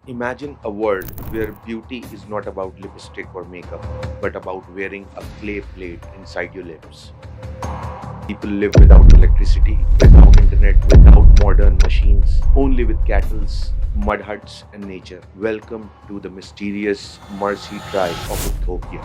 Imagine a world where beauty is not about lipstick or makeup, but about wearing a clay plate inside your lips. People live without electricity, without internet, without modern machines, only with cattles, mud huts, and nature. Welcome to the mysterious Mercy tribe of Ethiopia.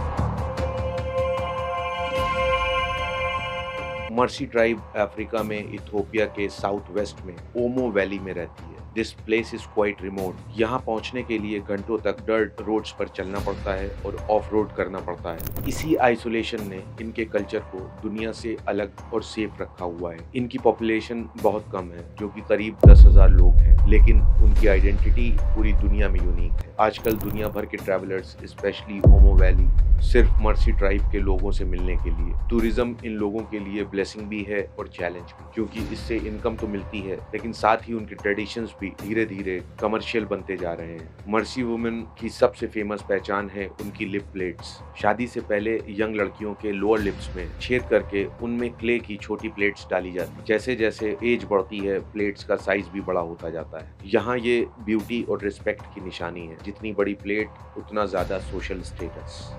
Mercy tribe Africa में Ethiopia के south west में ओमो valley में रहती है। This place is quite remote. यहाँ पहुँचने के लिए घंटों तक डर्ट रोड्स पर चलना पड़ता है और ऑफ रोड करना पड़ता है। इसी आइसोलेशन ने इनके कल्चर को दुनिया से अलग और सेफ रखा हुआ है। इनकी पॉपुलेशन बहुत कम है, जो कि करीब 10,000 लोग हैं, लेकिन उनकी आइडेंटिटी पूरी दुनिया में यूनिक है। आजकल दुनिया भर के ट्रैवलर्स, स्पेशली ओमो वैली, सिर्फ मर्सी ट्राइब के लोगों से मिलने के लिए। टूरिज्म इन लोगों के लिए ब्लेसिंग भी है और चैलेंज भी, क्योंकि इससे इनकम तो मिलती है, लेकिन साथ ही उनके ट्रेडिशंस भी धीरे धीरे कमर्शियल बनते जा रहे हैं। मर्सी वुमेन की सबसे फेमस पहचान है उनकी लिप प्लेट्स। शादी से पहले यंग लड़कियों के लोअर लिप्स में छेद करके उनमें क्ले की छोटी प्लेट्स डाली जाती। जैसे जैसे एज बढ़ती है, प्लेट्स का साइज भी बड़ा होता जाता है। यहाँ ये ब्यूटी और रिस्पेक्ट की निशानी है। जितनी बड़ी प्लेट, उतना ज्यादा सोशल स्टेटस।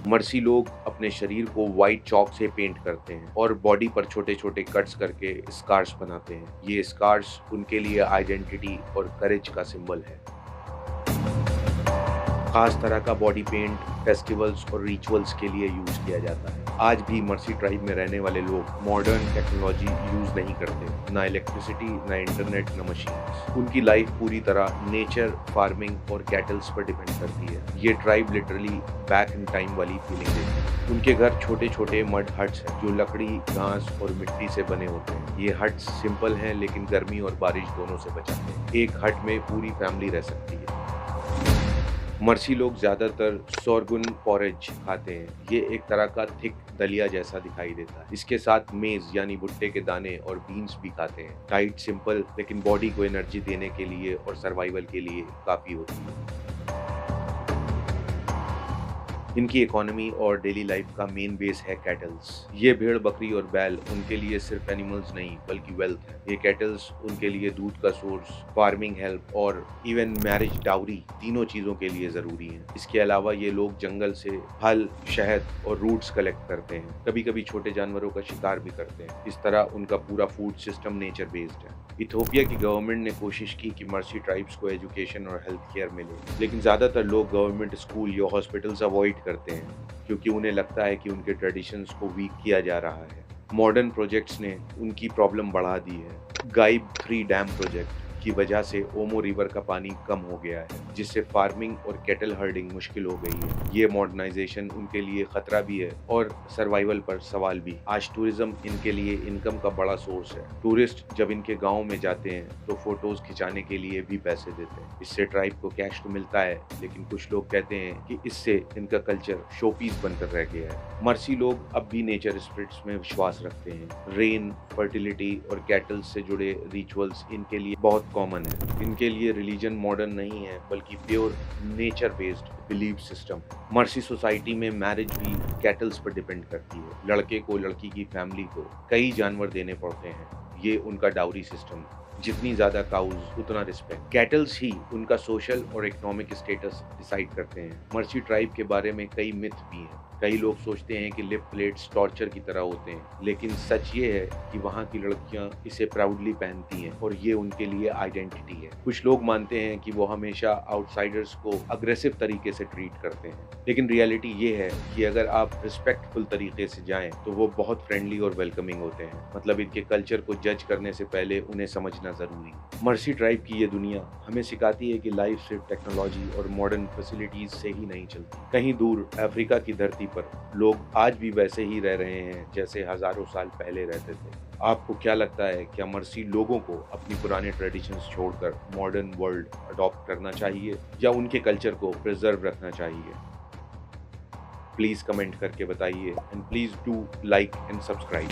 मर्सी लोग अपने शरीर को व्हाइट चॉक से पेंट करते हैं और बॉडी पर छोटे छोटे कट्स करके स्कार्स बनाते हैं। ये स्कार्स उनके लिए आइडेंटिटी और करेज का सिंबल है। खास तरह का बॉडी पेंट फेस्टिवल्स और रिचुअल्स के लिए यूज किया जाता है। आज भी मर्सी ट्राइब में रहने वाले लोग मॉडर्न टेक्नोलॉजी यूज नहीं करते, ना इलेक्ट्रिसिटी, ना इंटरनेट, ना मशीन्स। उनकी लाइफ पूरी तरह नेचर, फार्मिंग और कैटल्स पर डिपेंड करती है। ये tribe literally back in time वाली फीलिंग देती है। उनके घर छोटे छोटे मड हट्स हैं, जो लकड़ी, घास और मिट्टी से बने होते हैं। ये हट्स सिंपल हैं, लेकिन गर्मी और बारिश दोनों से बचाते हैं। एक हट में पूरी फैमिली रह सकती है। मर्सी लोग ज्यादातर सोरगुन पॉरेज खाते हैं। ये एक तरह का थिक दलिया जैसा दिखाई देता है। इसके साथ मेज यानी भुट्टे के दाने और बीन्स भी खाते हैं। डाइट सिंपल, लेकिन बॉडी को एनर्जी देने के लिए और सर्वाइवल के लिए काफी होती है। इनकी इकोनॉमी और डेली लाइफ का मेन बेस है कैटल्स। ये भेड़, बकरी और बैल उनके लिए सिर्फ एनिमल्स नहीं, बल्कि वेल्थ है। ये कैटल्स उनके लिए दूध का सोर्स, फार्मिंग हेल्प और इवन मैरिज डाउरी, तीनों चीजों के लिए जरूरी है। इसके अलावा ये लोग जंगल से फल, शहद और रूट्स कलेक्ट करते हैं। कभी कभी छोटे जानवरों का शिकार भी करते हैं। इस तरह उनका पूरा फूड सिस्टम नेचर बेस्ड है। इथियोपिया की गवर्नमेंट ने कोशिश की कि मर्सी ट्राइब्स को एजुकेशन और हेल्थ केयर मिले, लेकिन ज्यादातर लोग गवर्नमेंट स्कूल या हॉस्पिटल्स अवॉइड करते हैं, क्योंकि उन्हें लगता है कि उनके ट्रेडिशंस को वीक किया जा रहा है। मॉडर्न प्रोजेक्ट्स ने उनकी प्रॉब्लम बढ़ा दी है। गाइब 3 डैम प्रोजेक्ट की वजह से ओमो रिवर का पानी कम हो गया है, जिससे फार्मिंग और कैटल हर्डिंग मुश्किल हो गई है। ये मॉडर्नाइजेशन उनके लिए खतरा भी है और सर्वाइवल पर सवाल भी। आज टूरिज्म इनके लिए इनकम का बड़ा सोर्स है। टूरिस्ट जब इनके गांव में जाते हैं तो फोटोज खिंचाने के लिए भी पैसे देते हैं। इससे ट्राइब को कैश तो मिलता है, लेकिन कुछ लोग कहते हैं कि इससे इनका कल्चर शोपीस बनकर रह गया है। मर्सी लोग अब भी नेचर स्पिरिट्स में विश्वास रखते हैं। रेन, फर्टिलिटी और कैटल से जुड़े रिचुअल्स इनके लिए बहुत कॉमन है। इनके लिए रिलीजन मॉडर्न नहीं है, बल्कि pure nature based belief system. Mercy society में मैरिज भी कैटल्स पर डिपेंड करती है। लड़के को लड़की की फैमिली को कई जानवर देने पड़ते हैं। ये उनका डाउरी सिस्टम है। जितनी ज्यादा काउज, उतना रिस्पेक्ट। कैटल्स ही उनका सोशल और इकोनॉमिक स्टेटस डिसाइड करते हैं। मर्सी ट्राइब के बारे में कई मिथ भी हैं। कई लोग सोचते हैं कि लिप प्लेट्स टॉर्चर की तरह होते हैं, लेकिन सच ये है कि वहाँ की लड़कियाँ इसे प्राउडली पहनती हैं और ये उनके लिए आइडेंटिटी है। कुछ लोग मानते हैं कि वो हमेशा आउटसाइडर्स को अग्रेसिव तरीके से ट्रीट करते हैं, लेकिन रियलिटी ये है कि अगर आप रिस्पेक्टफुल तरीके से जाएं तो वो बहुत फ्रेंडली और वेलकमिंग होते हैं। मतलब इनके कल्चर को जज करने से पहले उन्हें समझना जरूरी है। मर्सी ट्राइब की ये दुनिया हमें सिखाती है कि लाइफ सिर्फ टेक्नोलॉजी और मॉडर्न फैसिलिटीज से ही नहीं चलती। कहीं दूर अफ्रीका की धरती पर लोग आज भी वैसे ही रह रहे हैं जैसे हजारों साल पहले रहते थे। आपको क्या लगता है, क्या मर्सी लोगों को अपनी पुराने ट्रेडिशंस छोड़कर मॉडर्न वर्ल्ड अडॉप्ट करना चाहिए या उनके कल्चर को प्रिजर्व रखना चाहिए? प्लीज कमेंट करके बताइए, and please do like and subscribe.